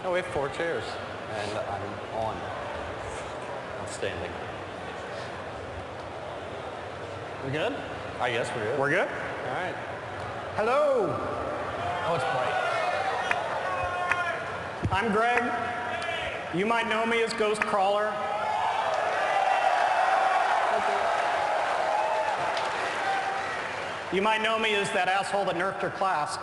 Oh, we have 4 chairs, and I'm on. Outstanding. We good? I guess we're good. We're good? All right. Hello. Oh, it's bright. I'm Greg. You might know me as Ghost Crawler. You might know me as that asshole that nerfed your class.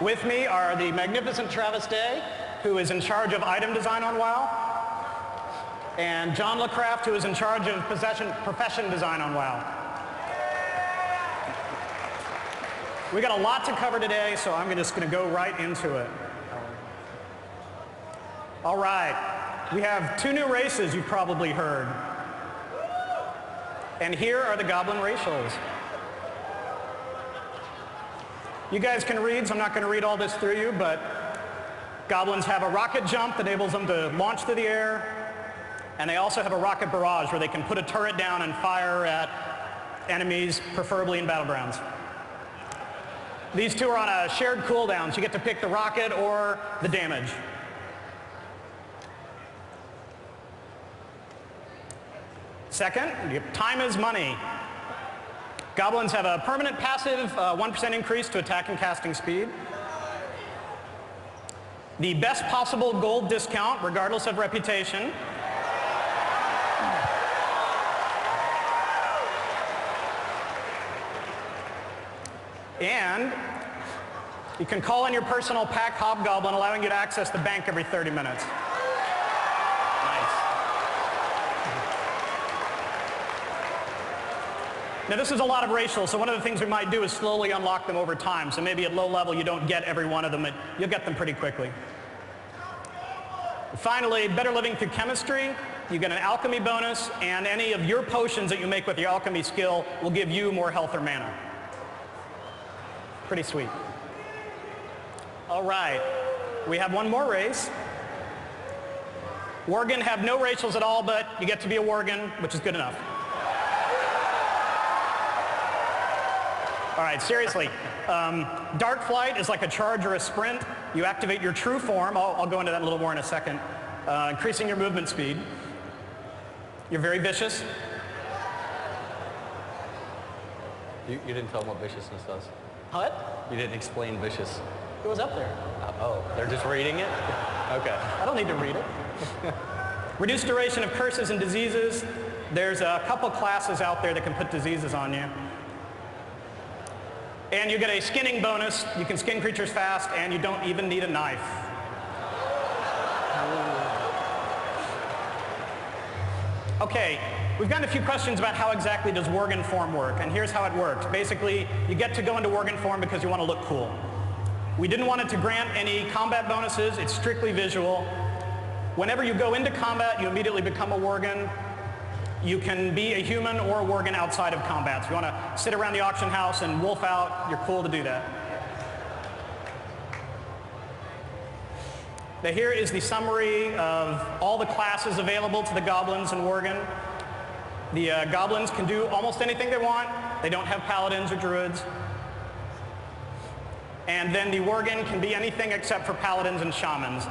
With me are the magnificent Travis Day, who is in charge of item design on WoW, and John LeCraft, who is in charge of profession design on WoW. We got a lot to cover today, so I'm just going to go right into it. All right, we have 2 new races you've probably heard. And here are the Goblin racials. You guys can read, so I'm not going to read all this through you, but Goblins have a rocket jump that enables them to launch through the air, and they also have a rocket barrage where they can put a turret down and fire at enemies, preferably in battlegrounds. These 2 are on a shared cooldown, so you get to pick the rocket or the damage. Second, time is money. Goblins have a permanent passive 1% increase to attack and casting speed. The best possible gold discount, regardless of reputation. And you can call in your personal pack hobgoblin, allowing you to access the bank every 30 minutes. Now this is a lot of racials, so one of the things we might do is slowly unlock them over time. So maybe at low level you don't get every one of them, you'll get them pretty quickly. Finally, better living through chemistry. You get an alchemy bonus, and any of your potions that you make with your alchemy skill will give you more health or mana. Pretty sweet. All right, we have one more race. Worgen have no racials at all, but you get to be a Worgen, which is good enough. All right, seriously, Dark Flight is like a charge or a sprint. You activate your true form. I'll go into that a little more in a second. Increasing your movement speed. You're very vicious. You didn't tell them what viciousness does. What? You didn't explain vicious. It was up there. Oh, they're just reading it? Okay. I don't need to read it. Reduced duration of curses and diseases. There's a couple classes out there that can put diseases on you. And you get a skinning bonus. You can skin creatures fast, and you don't even need a knife. Okay, we've gotten a few questions about how exactly does Worgen form work, and here's how it works. Basically, you get to go into Worgen form because you want to look cool. We didn't want it to grant any combat bonuses. It's strictly visual. Whenever you go into combat, you immediately become a Worgen. You can be a human or a Worgen outside of combat. So if you want to sit around the auction house and wolf out, you're cool to do that. Now here is the summary of all the classes available to the Goblins and Worgen. The Goblins can do almost anything they want. They don't have Paladins or Druids. And then the Worgen can be anything except for Paladins and Shamans.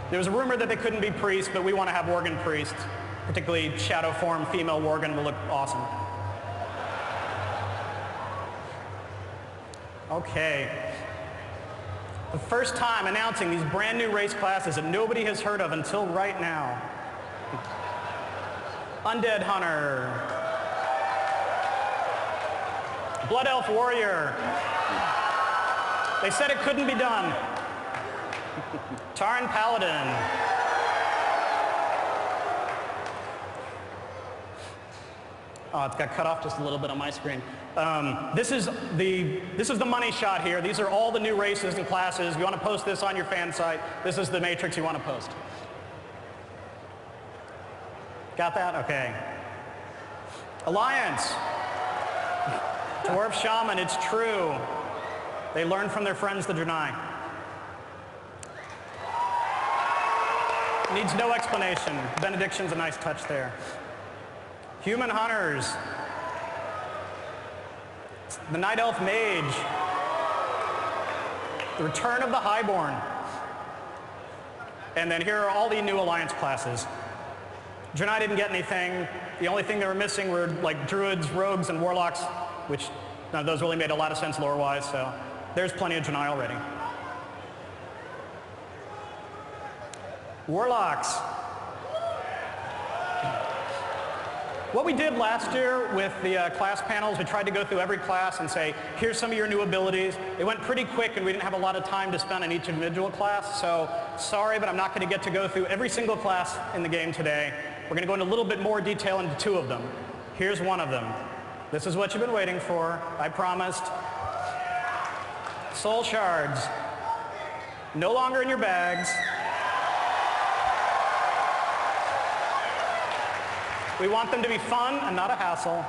There was a rumor that they couldn't be priests, but we want to have Worgen priests. Particularly shadow form female Worgen will look awesome. Okay. The first time announcing these brand new race classes that nobody has heard of until right now. Undead Hunter. Blood Elf Warrior. They said it couldn't be done. Taran Paladin. Oh, it got cut off just a little bit on my screen. This is the money shot here. These are all the new races and classes. If you want to post this on your fan site, this is the matrix you want to post. Got that? Okay. Alliance. Dwarf Shaman, it's true. They learn from their friends the Draenei. Needs no explanation. Benediction's a nice touch there. Human Hunters. The Night Elf Mage. The Return of the Highborn. And then here are all the new Alliance classes. Draenei didn't get anything. The only thing they were missing were like Druids, Rogues, and Warlocks, which none of those really made a lot of sense lore-wise, so there's plenty of Draenei already. Warlocks. What we did last year with the class panels, we tried to go through every class and say, here's some of your new abilities. It went pretty quick and we didn't have a lot of time to spend on each individual class, so sorry, but I'm not going to get to go through every single class in the game today. We're going to go into a little bit more detail into two of them. Here's one of them. This is what you've been waiting for, I promised. Soul shards. No longer in your bags. We want them to be fun and not a hassle.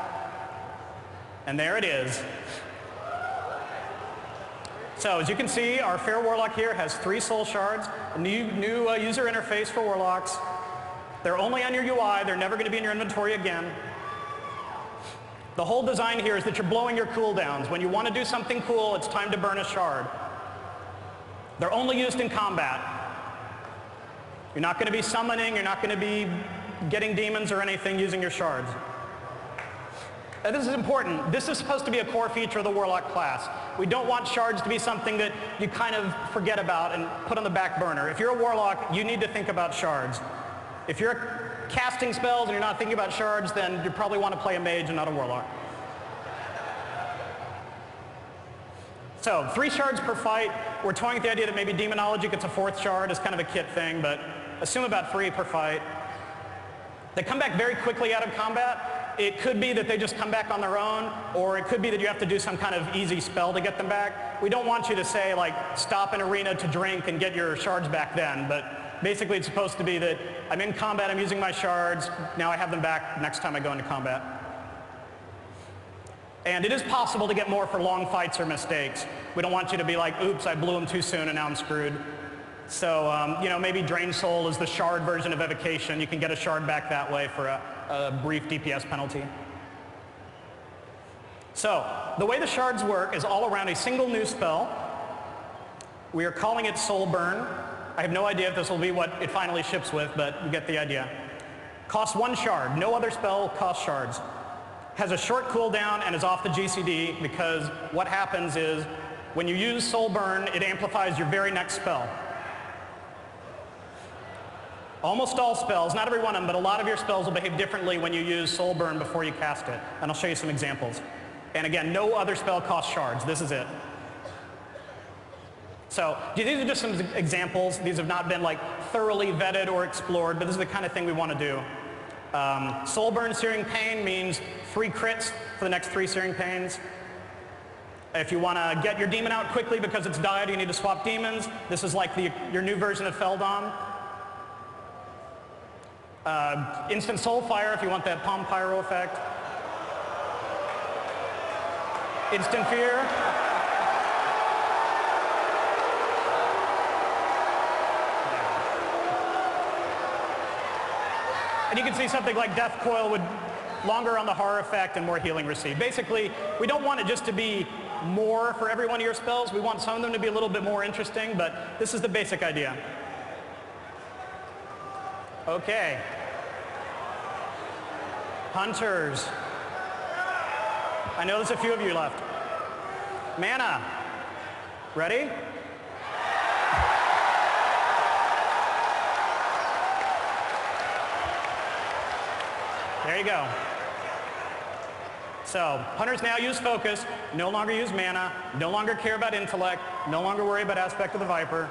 And there it is. So as you can see, our Fair Warlock here has 3 soul shards, a new user interface for Warlocks. They're only on your UI, they're never going to be in your inventory again. The whole design here is that you're blowing your cooldowns. When you want to do something cool, it's time to burn a shard. They're only used in combat. You're not going to be summoning, you're not going to be getting demons or anything using your shards. Now, this is important. This is supposed to be a core feature of the Warlock class. We don't want shards to be something that you kind of forget about and put on the back burner. If you're a Warlock, you need to think about shards. If you're casting spells and you're not thinking about shards, then you probably want to play a mage and not a Warlock. So 3 shards per fight. We're toying with the idea that maybe Demonology gets a 4th shard as kind of a kit thing, but assume about 3 per fight. They come back very quickly out of combat. It could be that they just come back on their own, or it could be that you have to do some kind of easy spell to get them back. We don't want you to say, like, stop an arena to drink and get your shards back then, but basically it's supposed to be that I'm in combat, I'm using my shards, now I have them back next time I go into combat. And it is possible to get more for long fights or mistakes. We don't want you to be like, oops, I blew them too soon and now I'm screwed. So, you know, maybe Drain Soul is the shard version of Evocation. You can get a shard back that way for a brief DPS penalty. So, the way the shards work is all around a single new spell. We are calling it Soul Burn. I have no idea if this will be what it finally ships with, but you get the idea. Costs 1 shard. No other spell costs shards. Has a short cooldown and is off the GCD because what happens is when you use Soul Burn, it amplifies your very next spell. Almost all spells, not every one of them, but a lot of your spells will behave differently when you use Soul Burn before you cast it. And I'll show you some examples. And again, no other spell costs shards. This is it. So these are just some examples. These have not been like thoroughly vetted or explored, but this is the kind of thing we want to do. Soul Burn Searing Pain means 3 crits for the next 3 Searing Pains. If you want to get your demon out quickly because it's died, you need to swap demons. This is like your new version of Feldon. Instant Soul Fire if you want that Palm Pyro effect. Instant Fear. And you can see something like Death Coil would longer on the horror effect and more healing received. Basically, we don't want it just to be more for every one of your spells. We want some of them to be a little bit more interesting, but this is the basic idea. Okay. Hunters. I know there's a few of you left. Mana. Ready? There you go. So, hunters now use focus, no longer use mana, no longer care about intellect, no longer worry about aspect of the Viper.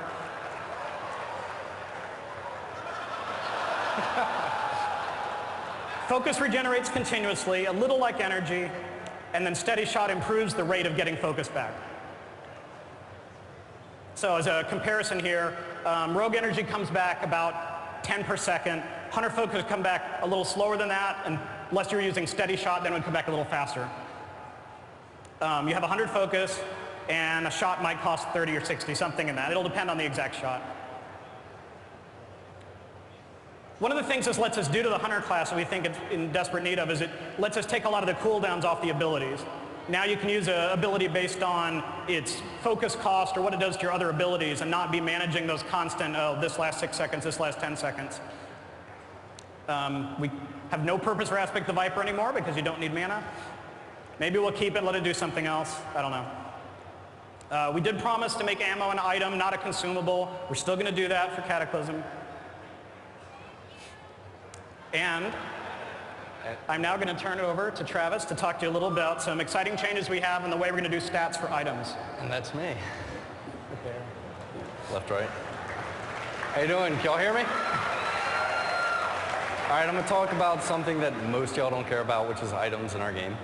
Focus regenerates continuously, a little like energy, and then Steady Shot improves the rate of getting focus back. So as a comparison here, Rogue Energy comes back about 10 per second. Hunter Focus come back a little slower than that, and unless you're using Steady Shot, then it would come back a little faster. You have 100 focus, and a shot might cost 30 or 60, something in that. It'll depend on the exact shot. One of the things this lets us do to the Hunter class that we think it's in desperate need of is it lets us take a lot of the cooldowns off the abilities. Now you can use an ability based on its focus cost or what it does to your other abilities and not be managing those constant, oh, this lasts 6 seconds, this lasts 10 seconds. We have no purpose or aspect of Viper anymore because you don't need mana. Maybe we'll keep it, let it do something else. I don't know. We did promise to make ammo an item, not a consumable. We're still going to do that for Cataclysm. And I'm now going to turn it over to Travis to talk to you a little about some exciting changes we have in the way we're going to do stats for items. And that's me. Okay. Left, right. How you doing? Can y'all hear me? All right, I'm going to talk about something that most y'all don't care about, which is items in our game.